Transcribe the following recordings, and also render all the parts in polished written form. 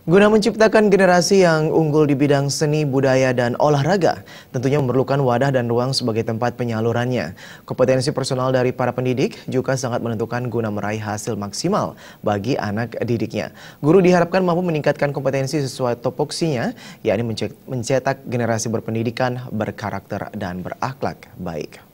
Guna menciptakan generasi yang unggul di bidang seni, budaya, dan olahraga, tentunya memerlukan wadah dan ruang sebagai tempat penyalurannya. Kompetensi personal dari para pendidik juga sangat menentukan guna meraih hasil maksimal bagi anak didiknya. Guru diharapkan mampu meningkatkan kompetensi sesuai topoksinya, yakni mencetak generasi berpendidikan, berkarakter, dan berakhlak baik.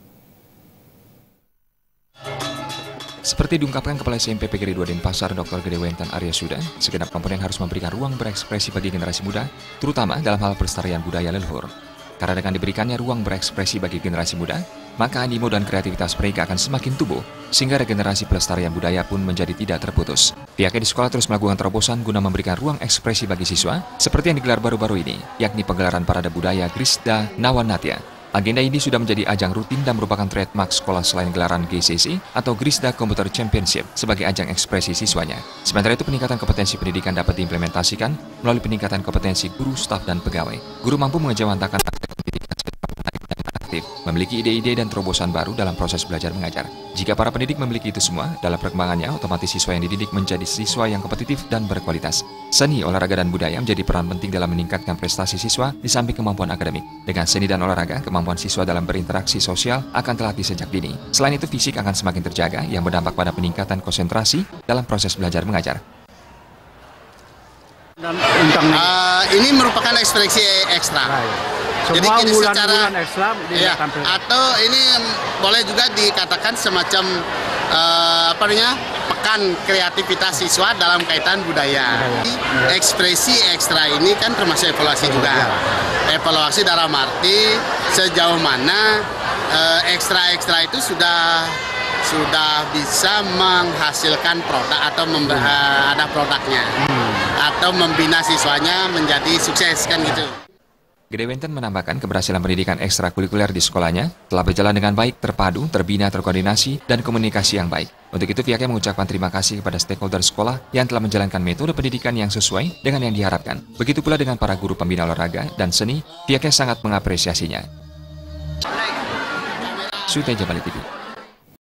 Seperti diungkapkan Kepala SMP PGRI 2 Denpasar Dr. Gede Wentan Arya Suda, segenap komponen harus memberikan ruang berekspresi bagi generasi muda, terutama dalam hal pelestarian budaya leluhur. Karena dengan diberikannya ruang berekspresi bagi generasi muda, maka animo dan kreativitas mereka akan semakin tumbuh, sehingga regenerasi pelestarian budaya pun menjadi tidak terputus. Pihaknya di sekolah terus melakukan terobosan guna memberikan ruang ekspresi bagi siswa, seperti yang digelar baru-baru ini, yakni penggelaran Parade Budaya Grisda Nawanatya. Agenda ini sudah menjadi ajang rutin dan merupakan trademark sekolah selain gelaran GCC atau Grisda Computer Championship sebagai ajang ekspresi siswanya. Sementara itu, peningkatan kompetensi pendidikan dapat diimplementasikan melalui peningkatan kompetensi guru, staf, dan pegawai. Guru mampu mengejawantakan aspek pendidikan secara menarik dan aktif, memiliki ide-ide dan terobosan baru dalam proses belajar mengajar. Jika para pendidik memiliki itu semua, dalam perkembangannya, otomatis siswa yang dididik menjadi siswa yang kompetitif dan berkualitas. Seni, olahraga, dan budaya menjadi peran penting dalam meningkatkan prestasi siswa di samping kemampuan akademik. Dengan seni dan olahraga, kemampuan siswa dalam berinteraksi sosial akan terlatih sejak dini. Selain itu, fisik akan semakin terjaga yang berdampak pada peningkatan konsentrasi dalam proses belajar mengajar. Ini merupakan ekspresi ekstra. Semua jadi bulan-bulan ekstra atau ini boleh juga dikatakan semacam pekan kreativitas siswa dalam kaitan budaya. Ekspresi ekstra ini kan termasuk evaluasi juga. Evaluasi dalam arti sejauh mana ekstra-ekstra itu sudah bisa menghasilkan produk atau ada produknya atau membina siswanya menjadi sukses kan gitu. Gede Wentan menambahkan keberhasilan pendidikan ekstrakurikuler di sekolahnya telah berjalan dengan baik, terpadu, terbina, terkoordinasi, dan komunikasi yang baik. Untuk itu pihaknya mengucapkan terima kasih kepada stakeholder sekolah yang telah menjalankan metode pendidikan yang sesuai dengan yang diharapkan. Begitu pula dengan para guru pembina olahraga dan seni, pihaknya sangat mengapresiasinya. Suteja Bali TV.